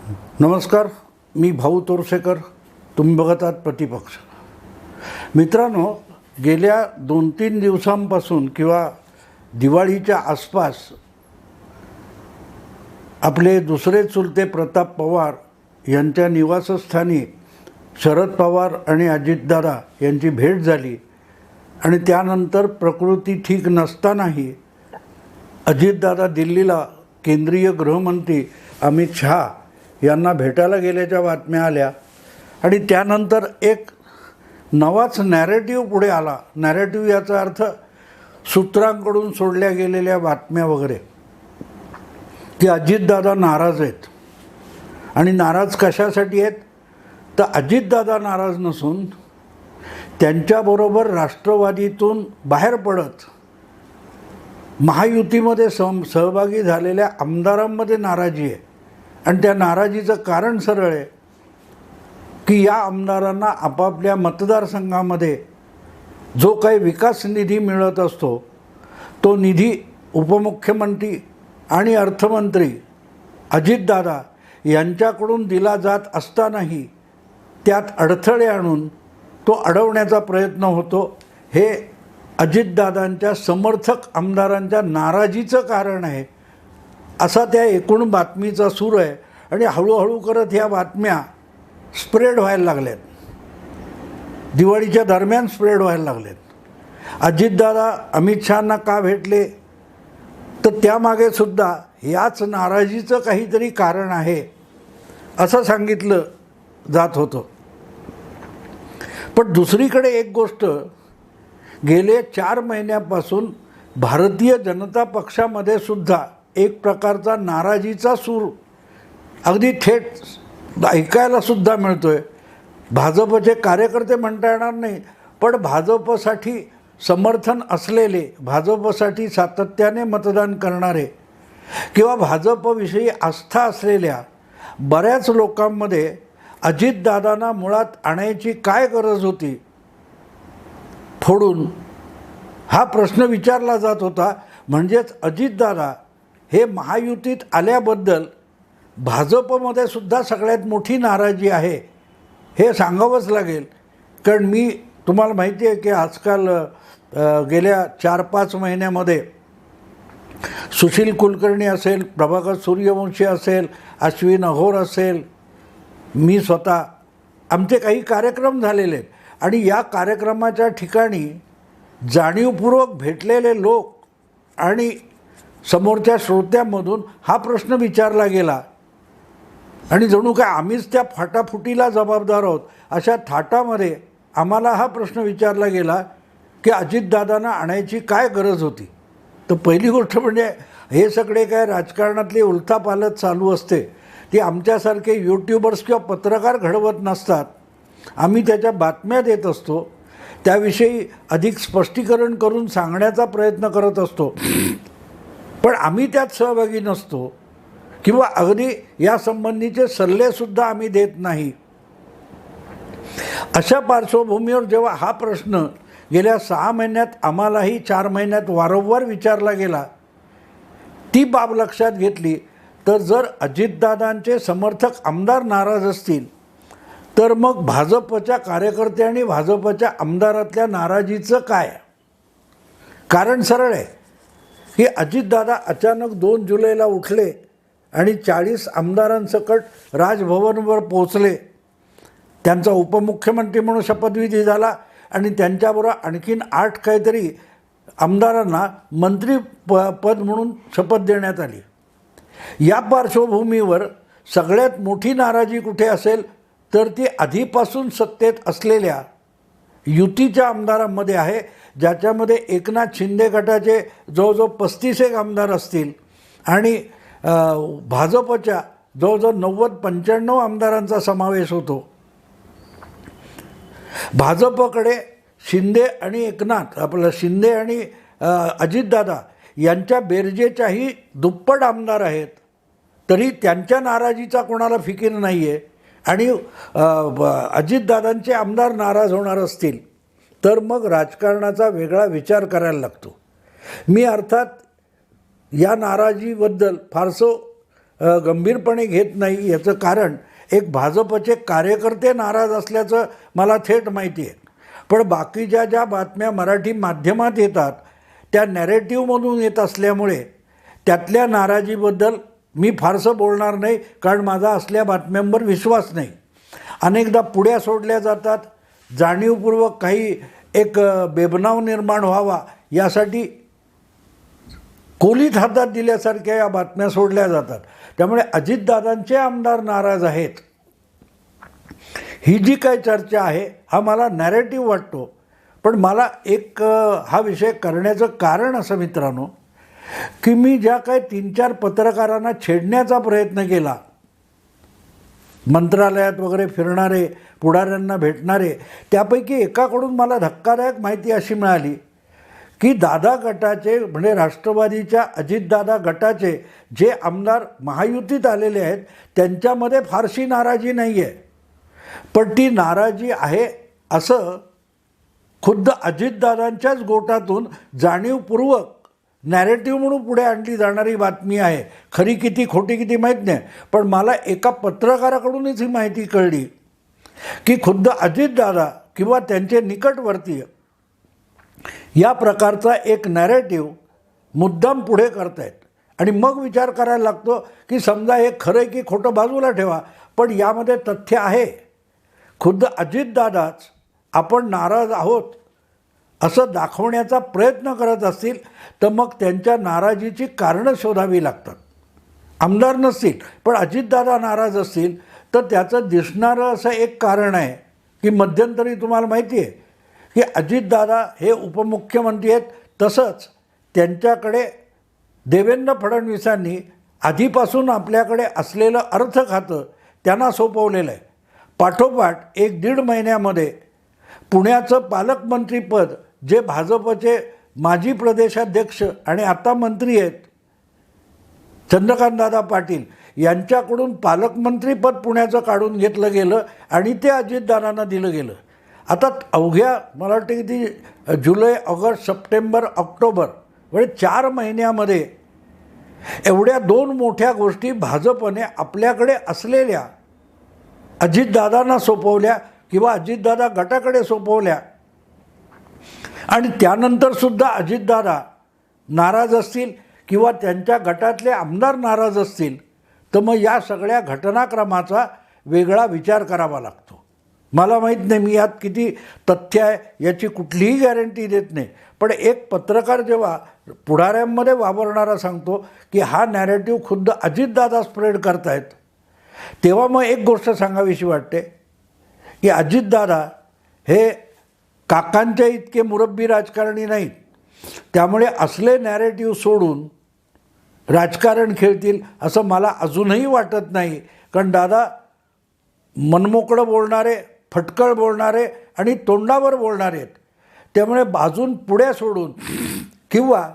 नमस्कार, मी भाऊ तोरसेकर. तुम्ही बघत आहात प्रतिपक्ष. मित्रांनो, गेल्या 2-3 दिवसांपासून किंवा दिवाळीच्या आसपास आपले दुसरे चुलते प्रताप पवार यांच्या निवासस्थानी शरद पवार आणि अजितदादा यांची भेट झाली आणि त्यानंतर प्रकृती ठीक नसतानाही अजितदादा दिल्लीला केंद्रीय गृहमंत्री अमित शहा यांना भेटायला गेल्याच्या बातम्या आल्या आणि त्यानंतर एक नवाच नॅरेटिव्ह पुढे आला. नॅरेटिव्ह याचा अर्थ सूत्रांकडून सोडल्या गेलेल्या बातम्या वगैरे, की अजितदादा नाराज आहेत. आणि नाराज कशासाठी आहेत तर अजितदादा नाराज नसून त्यांच्याबरोबर राष्ट्रवादीतून बाहेर पडत महायुतीमध्ये सहभागी झालेल्या आमदारांमध्ये नाराजी आहे. आणि त्या नाराजीचं कारण सरळ आहे की या आमदारांना आपापल्या मतदारसंघामध्ये जो काही विकास निधी मिळत असतो तो निधी उपमुख्यमंत्री आणि अर्थमंत्री अजितदादा यांच्याकडून दिला जात असतानाही त्यात अडथळे आणून तो अडवण्याचा प्रयत्न होतो. हे अजितदादांच्या समर्थक आमदारांच्या नाराजीचं कारण आहे असा त्या एकूण बातमीचा सूर आहे. आणि हळूहळू करत ह्या बातम्या स्प्रेड व्हायला लागल्यात, दिवाळीच्या दरम्यान स्प्रेड व्हायला लागल्यात. अजितदादा अमित शहांना का भेटले तर त्यामागे सुद्धा याच नाराजीचं काहीतरी कारण आहे असं सांगितलं जात होतं. पण दुसरीकडे एक गोष्ट, गेले 4 महिन्यापासून भारतीय जनता पक्षामध्ये सुद्धा एक प्रकारचा नाराजीचा सूर अगदी थेट ऐकायला सुद्धा मिळतो आहे. भाजपचे कार्यकर्ते म्हणता येणार नाही, पण भाजपसाठी समर्थन असलेले, भाजपसाठी सातत्याने मतदान करणारे किंवा भाजपविषयी आस्था असलेल्या बऱ्याच लोकांमध्ये अजितदादांना मुळात आणायची काय गरज होती फोडून, हा प्रश्न विचारला जात होता. म्हणजेच अजितदादा हे महायुतीत आल्याबद्दल भाजपमध्ये सुद्धा सगळ्यात मोठी नाराजी आहे हे सांगावंच लागेल. कारण मी तुम्हाला माहिती आहे की आजकाल गेल्या 4-5 महिन्यामध्ये सुशील कुलकर्णी असेल, प्रभाकर सूर्यवंशी असेल, अश्विन अघोर असेल, मी स्वतः, आमचे काही कार्यक्रम झालेले आहेत. आणि या कार्यक्रमाच्या ठिकाणी जाणीवपूर्वक भेटलेले लोक आणि समोरच्या श्रोत्यांमधून हा प्रश्न विचारला गेला आणि जणू काय आम्हीच त्या फाटाफुटीला जबाबदार आहोत अशा थाटामध्ये आम्हाला हा प्रश्न विचारला गेला की अजितदादांना आणायची काय गरज होती. तर पहिली गोष्ट म्हणजे हे सगळे काय राजकारणातली उलथापालथ चालू असते ती आमच्यासारखे यूट्यूबर्स किंवा पत्रकार घडवत नसतात. आम्ही त्याच्या बातम्या देत असतो, त्याविषयी अधिक स्पष्टीकरण करून सांगण्याचा प्रयत्न करत असतो, पण आम्ही त्यात सहभागी नसतो किंवा अगदी यासंबंधीचे सल्लेसुद्धा आम्ही देत नाही. अशा पार्श्वभूमीवर जेव्हा हा प्रश्न गेल्या 6 महिन्यात आम्हालाही 4 महिन्यात वारंवार विचारला गेला, ती बाब लक्षात घेतली तर जर अजितदादांचे समर्थक आमदार नाराज असतील तर मग भाजपच्या कार्यकर्ते आणि भाजपच्या आमदारातल्या नाराजीचं काय? कारण सरळ आहे की अजितदादा अचानक 2 जुलैला उठले आणि 40 आमदारांसकट राजभवनवर पोचले. त्यांचा उपमुख्यमंत्री म्हणून शपथविधी झाला आणि त्यांच्याबरोबर आणखीन 8 काहीतरी आमदारांना मंत्री पद म्हणून शपथ देण्यात आली. या पार्श्वभूमीवर सगळ्यात मोठी नाराजी कुठे असेल तर ती आधीपासून सत्तेत असलेल्या युतीच्या आमदारांमध्ये आहे, ज्याच्यामध्ये एकनाथ शिंदे गटाचे जवळजवळ 35 आमदार असतील आणि भाजपच्या जवळजवळ 90-95 आमदारांचा समावेश होतो. भाजपकडे शिंदे आणि एकनाथ, आपलं शिंदे आणि अजितदादा यांच्या बेरजेच्याही दुप्पट आमदार आहेत, तरी त्यांच्या नाराजीचा कोणाला फिकीर नाही आहे. आणि अजितदादांचे आमदार नाराज होणार असतील तर मग राजकारणाचा वेगळा विचार करायला लागतो. मी अर्थात या नाराजीबद्दल फारसं गंभीरपणे घेत नाही. याचं कारण एक भाजपचे कार्यकर्ते नाराज असल्याचं मला थेट माहिती आहे. पण बाकीच्या ज्या बातम्या मराठी माध्यमात येतात त्या नॅरेटिव्हमधून येत असल्यामुळे त्यातल्या नाराजीबद्दल मी फारसं बोलणार नाही, कारण माझा असल्या बातम्यांवर विश्वास नाही. अनेकदा पुढ्या सोडल्या जातात, जाणीवपूर्वक काही एक बेबनाव निर्माण व्हावा यासाठी कोलीत हातात दिल्यासारख्या या बातम्या सोडल्या जातात. त्यामुळे अजितदादांचे आमदार नाराज आहेत ही जी काही चर्चा आहे हा मला नॅरेटिव्ह वाटतो. पण मला एक हा विषय करण्याचं कारण असं मित्रांनो, की मी ज्या काही 3-4 पत्रकारांना छेडण्याचा प्रयत्न केला, मंत्रालयात वगैरे फिरणारे, पुढाऱ्यांना भेटणारे, त्यापैकी एकाकडून मला धक्कादायक माहिती अशी मिळाली की दादा गटाचे म्हणजे राष्ट्रवादीच्या अजितदादा गटाचे जे आमदार महायुतीत आलेले आहेत त्यांच्यामध्ये फारशी नाराजी नाही आहे. पण ती नाराजी आहे असं खुद्द अजितदादांच्याच गोटातून जाणीवपूर्वक नॅरेटिव्ह म्हणून पुढे आणली जाणारी बातमी आहे. खरी किती खोटी किती माहीत नाही, पण मला एका पत्रकाराकडूनच ही माहिती कळली की खुद्द अजितदादा किंवा त्यांचे निकटवर्तीय या प्रकारचा एक नॅरेटिव्ह मुद्दाम पुढे करतायत. आणि मग विचार करायला लागतो की समजा हे खरं आहे की खोटं बाजूला ठेवा, पण यामध्ये तथ्य आहे. खुद्द अजितदादाच आपण नाराज आहोत असं दाखवण्याचा प्रयत्न करत असतील तर मग त्यांच्या नाराजीची कारणं शोधावी लागतात. आमदार नसतील पण अजितदादा नाराज असतील तर त्याचं दिसणारं असं एक कारण आहे की मध्यंतरी तुम्हाला माहिती आहे की अजितदादा हे उपमुख्यमंत्री आहेत, तसंच त्यांच्याकडे देवेंद्र फडणवीसांनी आधीपासून आपल्याकडे असलेलं अर्थ खातं त्यांना सोपवलेलं आहे. पाठोपाठ 1-1.5 महिन्यामध्ये पुण्याचं पालकमंत्रीपद जे भाजपचे माजी प्रदेशाध्यक्ष आणि आता मंत्री आहेत चंद्रकांतदादा पाटील यांच्याकडून पालकमंत्रीपद पुण्याचं काढून घेतलं गेलं आणि ते अजितदादांना दिलं गेलं. आता अवघ्या मला वाटतं की ती जुलै, ऑगस्ट, सप्टेंबर, ऑक्टोबर म्हणजे 4 महिन्यामध्ये एवढ्या 2 मोठ्या गोष्टी भाजपने आपल्याकडे असलेल्या अजितदादांना सोपवल्या किंवा अजितदादा गटाकडे सोपवल्या. आणि त्यानंतरसुद्धा अजितदादा नाराज असतील किंवा त्यांच्या गटातले आमदार नाराज असतील तर मग या सगळ्या घटनाक्रमाचा वेगळा विचार करावा लागतो. मला माहीत नाही मी यात किती तथ्य आहे याची कुठलीही गॅरंटी देत नाही, पण एक पत्रकार जेव्हा पुढाऱ्यांमध्ये वावरणारा सांगतो की हा नॅरेटिव्ह खुद्द अजितदादा स्प्रेड करतायत, तेव्हा मग एक गोष्ट सांगावीशी वाटते की अजितदादा हे काकांच्या इतके मुरब्बी राजकारणी नाहीत. त्यामुळे असले नॅरेटिव्ह सोडून राजकारण खेळतील असं मला अजूनही वाटत नाही. कारण दादा मनमोकळं बोलणारे, फटकळ बोलणारे आणि तोंडावर बोलणारे आहेत. त्यामुळे बाजून पुढे सोडून किंवा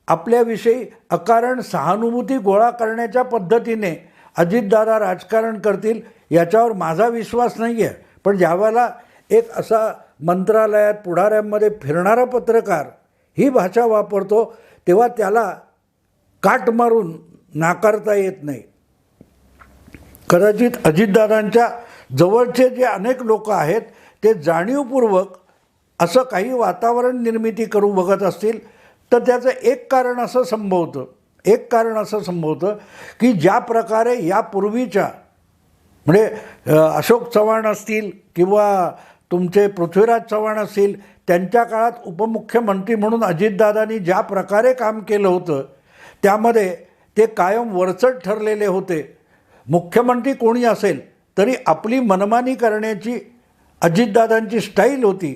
आपल्याविषयी अकारण सहानुभूती गोळा करण्याच्या पद्धतीने अजितदादा राजकारण करतील याच्यावर माझा विश्वास नाही आहे. पण ज्यावेळेला एक असा मंत्रालयात पुढाऱ्यांमध्ये फिरणारा पत्रकार ही भाषा वापरतो तेव्हा त्याला काट मारून नाकारता येत नाही. कदाचित अजितदादांच्या जवळचे जे अनेक लोक आहेत ते जाणीवपूर्वक असं काही वातावरण निर्मिती करू बघत असतील तर त्याचं एक कारण असं संभवतं की ज्या प्रकारे यापूर्वीच्या म्हणजे अशोक चव्हाण असतील किंवा तुमचे पृथ्वीराज चव्हाण असतील त्यांच्या काळात उपमुख्यमंत्री म्हणून अजितदादांनी ज्या प्रकारे काम केलं होतं त्यामध्ये ते कायम वरचढ ठरलेले होते. मुख्यमंत्री कोणी असेल तरी आपली मनमानी करण्याची अजितदादांची स्टाईल होती.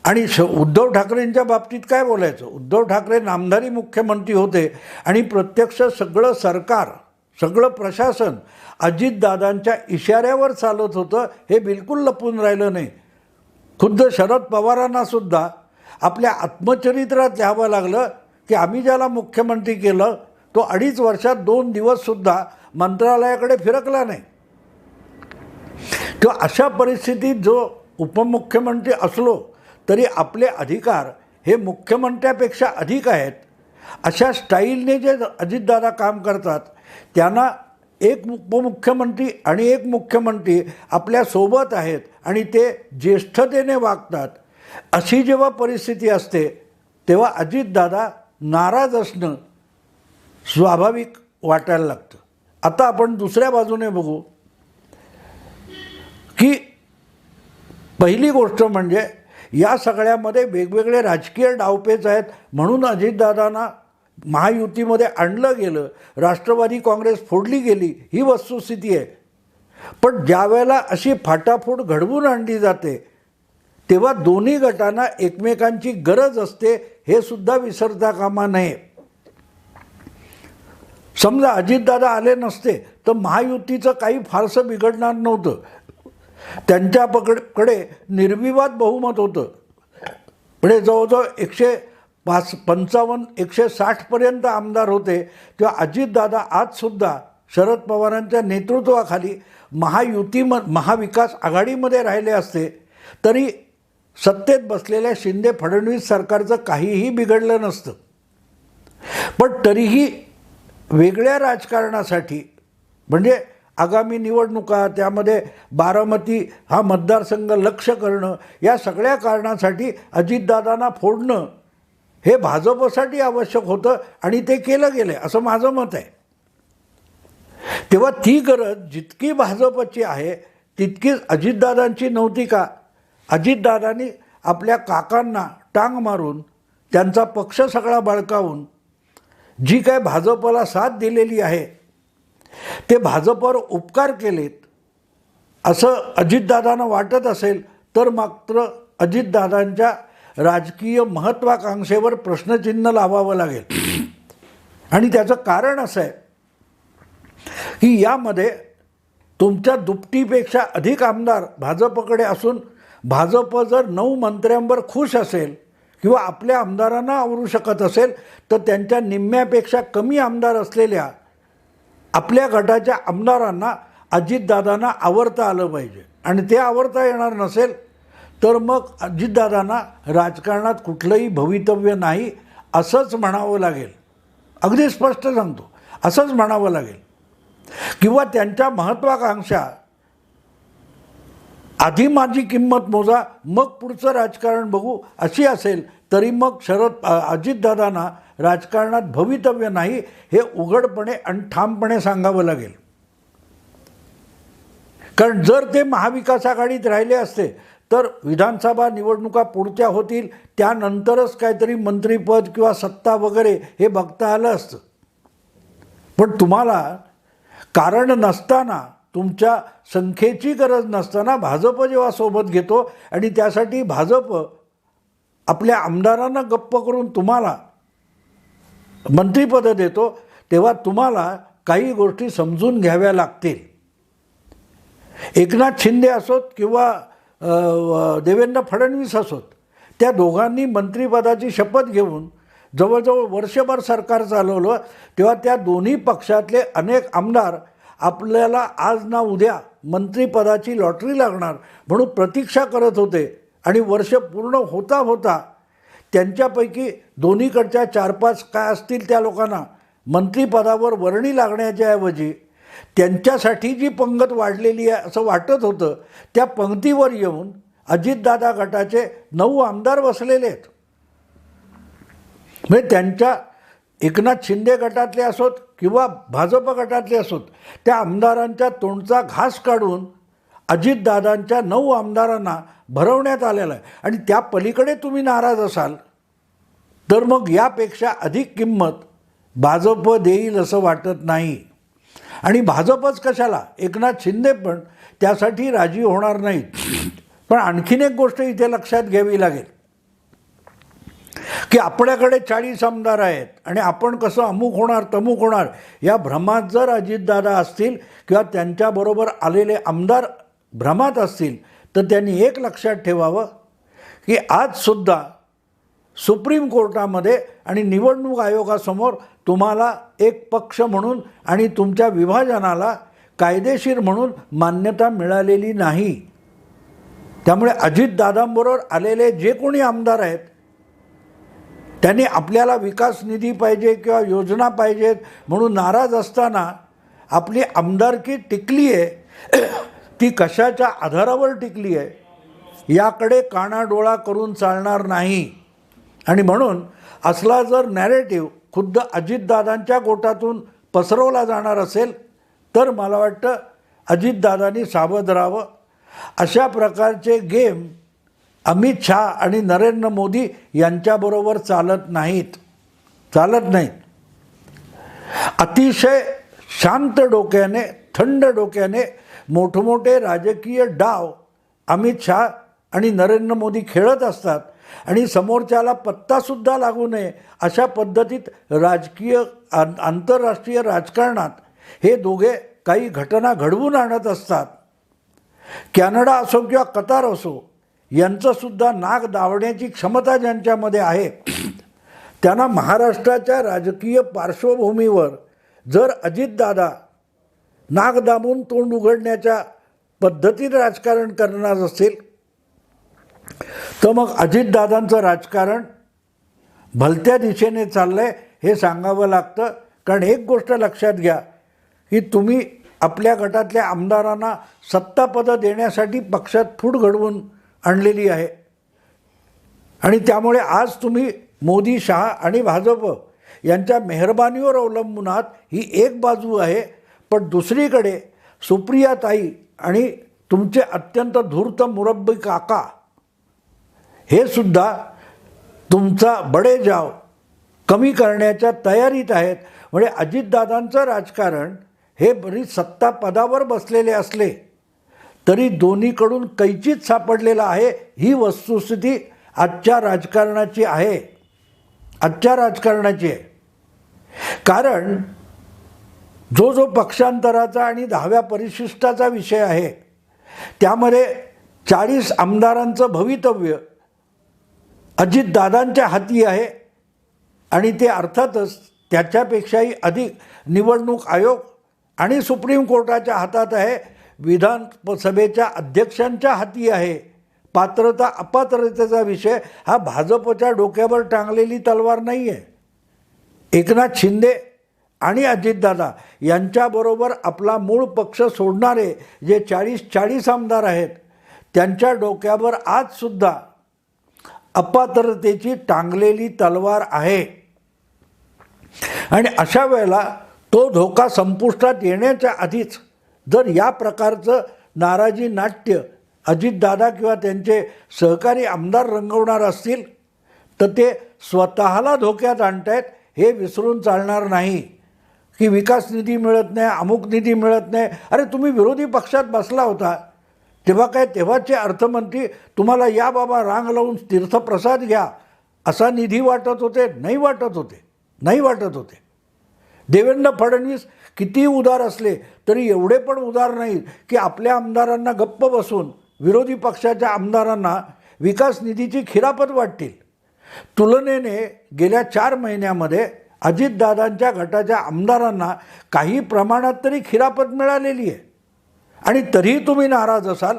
आणि उद्धव ठाकरेंच्या बाबतीत काय बोलायचं, उद्धव ठाकरे नामधारी मुख्यमंत्री होते आणि प्रत्यक्ष सगळं सरकार, सगळं प्रशासन अजितदादांच्या इशाऱ्यावर चालत होतं हे बिलकुल लपून राहिलं नाही. खुद्द शरद पवारांनासुद्धा आपल्या आत्मचरित्रात लिहावं लागलं की आम्ही ज्याला मुख्यमंत्री केलं तो 2.5 वर्षात 2 दिवससुद्धा मंत्रालयाकडे फिरकला नाही. किंवा अशा परिस्थितीत जो उपमुख्यमंत्री असलो तरी आपले अधिकार हे मुख्यमंत्र्यापेक्षा अधिक आहेत अशा स्टाईलने जे अजितदादा काम करतात त्यांना एक उपमुख्यमंत्री आणि एक मुख्यमंत्री आपल्यासोबत आहेत आणि ते ज्येष्ठतेने वागतात, अशी जेव्हा परिस्थिती असते तेव्हा अजितदादा नाराज असणं स्वाभाविक वाटायला लागतं. आता आपण दुसऱ्या बाजूने बघू की पहिली गोष्ट म्हणजे या सगळ्यामध्ये वेगवेगळे राजकीय डावपेच आहेत म्हणून अजितदादांना महायुतीमध्ये आणलं गेलं, राष्ट्रवादी काँग्रेस फोडली गेली, ही वस्तुस्थिती आहे. पण ज्या वेळेला अशी फाटाफूट घडवून आणली जाते तेव्हा दोन्ही गटांना एकमेकांची गरज असते, हे सुद्धा विसरता कामा नये. समजा अजितदादा आले नसते तर महायुतीचं काही फारसं बिघडणार नव्हतं. त्यांच्याकडे निर्विवाद बहुमत होतं. पुढे जवळजवळ 155-160पर्यंत आमदार होते. तेव्हा अजितदादा आजसुद्धा शरद पवारांच्या नेतृत्वाखाली महाविकास आघाडीमध्ये राहिले असते तरी सत्तेत बसलेल्या शिंदे फडणवीस सरकारचं काहीही बिघडलं नसतं. पण तरीही वेगळ्या राजकारणासाठी म्हणजे आगामी निवडणुका, त्यामध्ये बारामती हा मतदारसंघ लक्ष्य करणं, या सगळ्या कारणासाठी अजितदादांना फोडणं हे भाजपसाठी आवश्यक होतं आणि ते केलं गेलं असं माझं मत आहे. तेव्हा ती गरज जितकी भाजपची आहे तितकीच अजितदादांची नव्हती का? अजितदादांनी आपल्या काकांना टांग मारून त्यांचा पक्ष सगळा बळकावून जी काय भाजपला साथ दिलेली आहे ते भाजपवर उपकार केलेत असं अजितदादांना वाटत असेल तर मात्र अजितदादांच्या राजकीय महत्त्वाकांक्षेवर प्रश्नचिन्ह लावावं लागेल. आणि त्याचं कारण असं आहे की यामध्ये तुमच्या दुपटीपेक्षा अधिक आमदार भाजपकडे असून भाजप जर 9 मंत्र्यांवर खुश असेल किंवा आपल्या आमदारांना आवरू शकत असेल तर त्यांच्या निम्म्यापेक्षा कमी आमदार असलेल्या आपल्या गटाच्या आमदारांना अजितदादांना आवरता आलं पाहिजे. आणि ते आवरता येणार नसेल तर मग अजितदादांना राजकारणात कुठलंही भवितव्य नाही असंच म्हणावं लागेल. अगदी स्पष्ट सांगतो, असंच म्हणावं लागेल. किंवा त्यांच्या महत्त्वाकांक्षा आधी माझी किंमत मोजा मग पुढचं राजकारण बघू अशी असेल तरी मग अजितदादांना राजकारणात भवितव्य नाही हे उघडपणे आणि ठामपणे सांगावं लागेल. कारण जर ते महाविकास आघाडीत राहिले असते तर विधानसभा निवडणुका पुढच्या होतील, त्यानंतरच काहीतरी मंत्रिपद किंवा सत्ता वगैरे हे बघता आलं असतं. पण तुम्हाला कारण नसताना, तुमच्या संख्येची गरज नसताना भाजप जेव्हा सोबत घेतो आणि त्यासाठी भाजप आपल्या आमदारांना गप्प करून तुम्हाला मंत्रिपद देतो तेव्हा तुम्हाला काही गोष्टी समजून घ्याव्या लागतील. एकनाथ शिंदे असोत किंवा देवेंद्र फडणवीस असोत, त्या दोघांनी मंत्रिपदाची शपथ घेऊन जवळजवळ वर्षभर सरकार चालवलं. तेव्हा त्या दोन्ही पक्षातले अनेक आमदार आपल्याला आज ना उद्या मंत्रिपदाची लॉटरी लागणार म्हणून प्रतीक्षा करत होते. आणि वर्ष पूर्ण होता होता त्यांच्यापैकी दोन्हीकडच्या 4-5 काय असतील त्या लोकांना मंत्रिपदावर वर्णी लागण्याच्या ऐवजी त्यांच्यासाठी जी पंगत वाढलेली आहे असं वाटत होतं, त्या पंक्तीवर येऊन अजितदादा गटाचे 9 आमदार बसलेले आहेत. म्हणजे त्यांच्या एकनाथ शिंदे गटातले असोत किंवा भाजप गटातले असोत, त्या आमदारांच्या तोंडचा घास काढून अजितदादांच्या 9 आमदारांना भरवण्यात आलेला आहे. आणि त्या पलीकडे तुम्ही नाराज असाल तर मग यापेक्षा अधिक किंमत भाजप देईल असं वाटत नाही. आणि भाजपच कशाला, एकनाथ शिंदे पण त्यासाठी राजी होणार नाहीत. पण आणखीन एक गोष्ट इथे लक्षात घ्यावी लागेल की आपल्याकडे 40 आमदार आहेत आणि आपण कसं अमुक होणार तमुक होणार या भ्रमात जर अजितदादा असतील किंवा त्यांच्याबरोबर आलेले आमदार भ्रमात असतील तर त्यांनी एक लक्षात ठेवावं की आजसुद्धा सुप्रीम कोर्टामध्ये आणि निवडणूक आयोगासमोर तुम्हाला एक पक्ष म्हणून आणि तुमच्या विभाजनाला कायदेशीर म्हणून मान्यता मिळालेली नाही. त्यामुळे अजितदादांबरोबर आलेले जे कोणी आमदार आहेत त्यांनी आपल्याला विकास निधी पाहिजे किंवा योजना पाहिजेत म्हणून नाराज असताना आपली आमदारकी टिकली आहे ती कशाच्या आधारावर टिकली आहे याकडे कानाडोळा करून चालणार नाही. आणि म्हणून असला जर नॅरेटिव्ह खुद्द अजितदादांच्या गोटातून पसरवला जाणार असेल तर मला वाटतं अजितदादांनी सावध राहावं. अशा प्रकारचे गेम अमित शहा आणि नरेंद्र मोदी यांच्याबरोबर चालत नाहीत. अतिशय शांत डोक्याने, थंड डोक्याने मोठमोठे राजकीय डाव अमित शहा आणि नरेंद्र मोदी खेळत असतात आणि समोरच्याला पत्तासुद्धा लागू नये अशा पद्धतीत आंतरराष्ट्रीय राजकारणात हे दोघे काही घटना घडवून आणत असतात. कॅनडा असो किंवा कतार असो यांचंसुद्धा नाक दाबण्याची क्षमता ज्यांच्यामध्ये आहे त्यांना महाराष्ट्राच्या राजकीय पार्श्वभूमीवर जर अजितदादा नाक दाबून तोंड उघडण्याच्या पद्धतीत राजकारण करणार असेल तर मग अजितदादांचं राजकारण भलत्या दिशेने चाललं आहे हे सांगावं लागतं. कारण एक गोष्ट लक्षात घ्या की तुम्ही आपल्या गटातल्या आमदारांना सत्तापदं देण्यासाठी पक्षात फूट घडवून आणलेली आहे आणि त्यामुळे आज तुम्ही मोदी, शहा आणि भाजप यांच्या मेहरबानीवर अवलंबून आहात ही एक बाजू आहे. पण दुसरीकडे सुप्रियाताई आणि तुमचे अत्यंत धूर्त मुरब्बी काका हे सुद्धा तुमचा बडेजाव कमी करण्याच्या तयारीत आहेत. म्हणजे अजितदादांचं राजकारण हे बरीच सत्ता पदावर बसलेले असले तरी दोन्हीकडून कैचीत सापडलेला आहे ही वस्तुस्थिती आजच्या राजकारणाची आहे. कारण जो पक्षांतराचा आणि 10व्या परिशिष्टाचा विषय आहे त्यामध्ये 40 आमदारांचं भवितव्य अजितदादांच्या हाती आहे आणि ते अर्थातच त्याच्यापेक्षाही अधिक निवडणूक आयोग आणि सुप्रीम कोर्टाच्या हातात आहे. विधानसभेच्या अध्यक्षांच्या हाती आहे. पात्रता अपात्रतेचा विषय हा भाजपच्या डोक्यावर टांगलेली तलवार नाही आहे. एकनाथ शिंदे आणि अजितदादा यांच्याबरोबर आपला मूळ पक्ष सोडणारे जे 40 आमदार आहेत त्यांच्या डोक्यावर आजसुद्धा अपात्रतेची टांगलेली तलवार आहे. आणि अशा वेळेला तो धोका संपुष्टात येण्याच्या आधीच जर या प्रकारचं नाराजी नाट्य अजितदादा किंवा त्यांचे सहकारी आमदार रंगवणार असतील तर ते स्वतःला धोक्यात आणतायत हे विसरून चालणार नाही. की विकास निधी मिळत नाही, अमुक निधी मिळत नाही. अरे तुम्ही विरोधी पक्षात बसला होता तेव्हाचे अर्थमंत्री तुम्हाला या बाबा रांग लावून तीर्थप्रसाद घ्या असा निधी वाटत होते? नाही वाटत होते. देवेंद्र फडणवीस किती उदार असले तरी एवढे पण उदार नाहीत की आपल्या आमदारांना गप्प बसून विरोधी पक्षाच्या आमदारांना विकास निधीची खिरापत वाटतील. तुलनेने गेल्या 4 महिन्यामध्ये अजितदादांच्या गटाच्या आमदारांना काही प्रमाणात तरी खिरापत मिळालेली आहे. आणि तरीही तुम्ही नाराज असाल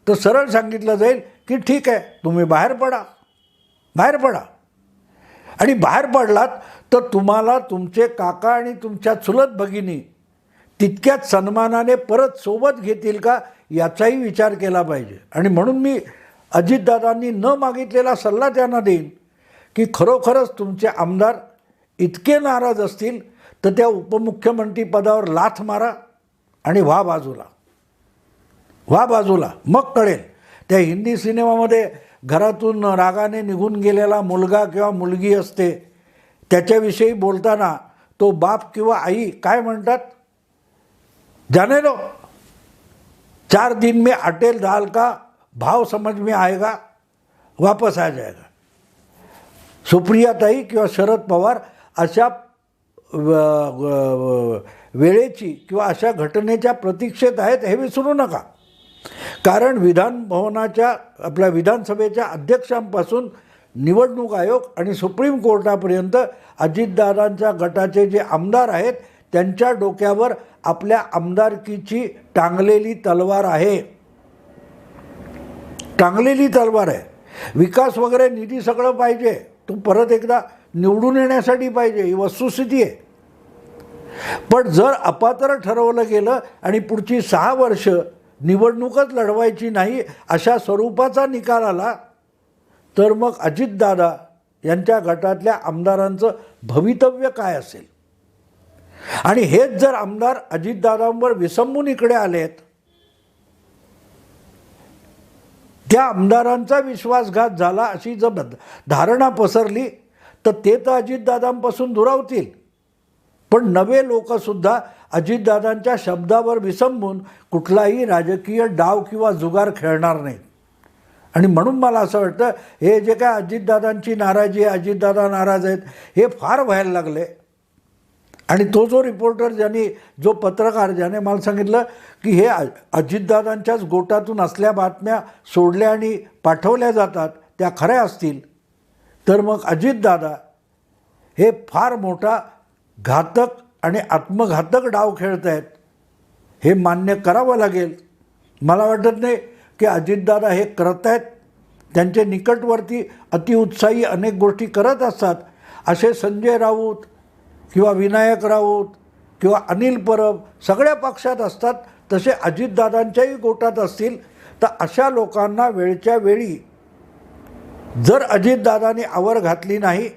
तर सरळ सांगितलं जाईल की ठीक आहे तुम्ही बाहेर पडा. आणि बाहेर पडलात तर तुम्हाला तुमचे काका आणि तुमच्या चुलत भगिनी तितक्याच सन्मानाने परत सोबत घेतील का याचाही विचार केला पाहिजे. आणि म्हणून मी अजितदादांनी न मागितलेला सल्ला त्यांना देईन की खरोखरच तुमचे आमदार इतके नाराज असतील तर त्या उपमुख्यमंत्री पदावर लाथ मारा आणि व्हा बाजूला. मग कळेल. त्या हिंदी सिनेमामध्ये घरातून रागाने निघून गेलेला मुलगा किंवा मुलगी असते त्याच्याविषयी बोलताना तो बाप किंवा आई काय म्हणतात? जाने लो 4 दिन में अटेल दाल का भाव समझ में आएगा वापस आ जाएगा. सुप्रियाताई किंवा शरद पवार अशा वेळेची किंवा अशा घटनेच्या प्रतीक्षेत आहेत हे विसरू नका. कारण आपल्या विधानसभेच्या अध्यक्षांपासून निवडणूक आयोग आणि सुप्रीम कोर्टापर्यंत अजितदादांच्या गटाचे जे आमदार आहेत त्यांच्या डोक्यावर आपल्या आमदारकीची टांगलेली तलवार आहे. विकास वगैरे निधी सगळं पाहिजे, तो परत एकदा निवडून येण्यासाठी पाहिजे, ही वस्तुस्थिती आहे. पण जर अपात्र ठरवलं गेलं आणि पुढची 6 वर्ष निवडणूकच लढवायची नाही अशा स्वरूपाचा निकाल आला, तर मग अजितदादा यांच्या गटातल्या आमदारांचं भवितव्य काय असेल? आणि हेच जर आमदार अजितदादांवर विसंबून इकडे आलेत, त्या आमदारांचा विश्वासघात झाला अशी जर धारणा पसरली तर ते तर अजितदादांपासून दुरावतील, पण नवे लोकसुद्धा अजितदादांच्या शब्दावर विसंबून कुठलाही राजकीय डाव किंवा जुगार खेळणार नाहीत. आणि म्हणून मला असं वाटतं हे जे काय अजितदादांची नाराजी आहे, अजितदादा नाराज आहेत, हे फार व्हायला लागले. आणि तो जो रिपोर्टर जो पत्रकार ज्याने मला सांगितलं की हे अजितदादांच्याच गोटातून असल्या बातम्या सोडल्या आणि पाठवल्या जातात त्या खऱ्या असतील, तर मग अजितदादा हे फार मोठा घातक आणि आत्मघातक डाव खेळत आहेत, हे मान्य करावं लागेल. मला वाटत नाही की अजितदादा हे करत आहेत. त्यांचे निकटवर्ती अतिउत्साही अनेक गोष्टी करत असतात. असे संजय राऊत किंवा विनायक राऊत किंवा अनिल परब सगळ्या पक्षात असतात, तसे अजितदादांच्याही गोटात असतील. तर अशा लोकांना वेळच्या वेळी जर अजितदादांनी आवर घातली नाही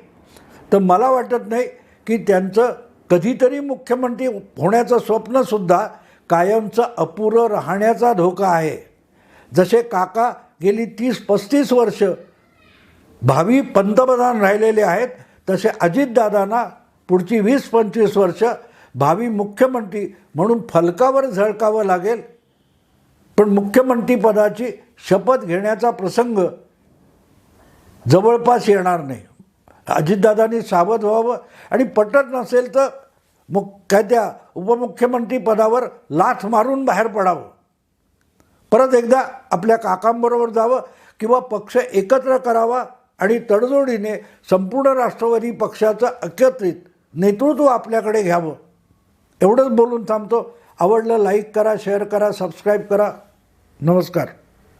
तर मला वाटत नाही की त्यांचं कधीतरी मुख्यमंत्री होण्याचं स्वप्नसुद्धा कायमचं अपुरं राहण्याचा धोका आहे. जसे काका गेली 30-35 वर्ष भावी पंतप्रधान राहिलेले आहेत, तसे अजितदादांना पुढची 20-25 वर्ष भावी मुख्यमंत्री म्हणून फलकावर झळकावं लागेल. पण मुख्यमंत्रीपदाची शपथ घेण्याचा प्रसंग जवळपास येणार नाही. अजितदादांनी सावध व्हावं आणि पटत नसेल तर काय त्या उपमुख्यमंत्री पदावर लाथ मारून बाहेर पडावं, परत एकदा आपल्या काकांबरोबर जावं किंवा पक्ष एकत्र करावा आणि तडजोडीने संपूर्ण राष्ट्रवादी पक्षाचं एकत्रित नेतृत्व आपल्याकडे घ्यावं. एवढंच बोलून थांबतो. आवडलं लाईक करा, शेअर करा, सबस्क्राईब करा. नमस्कार.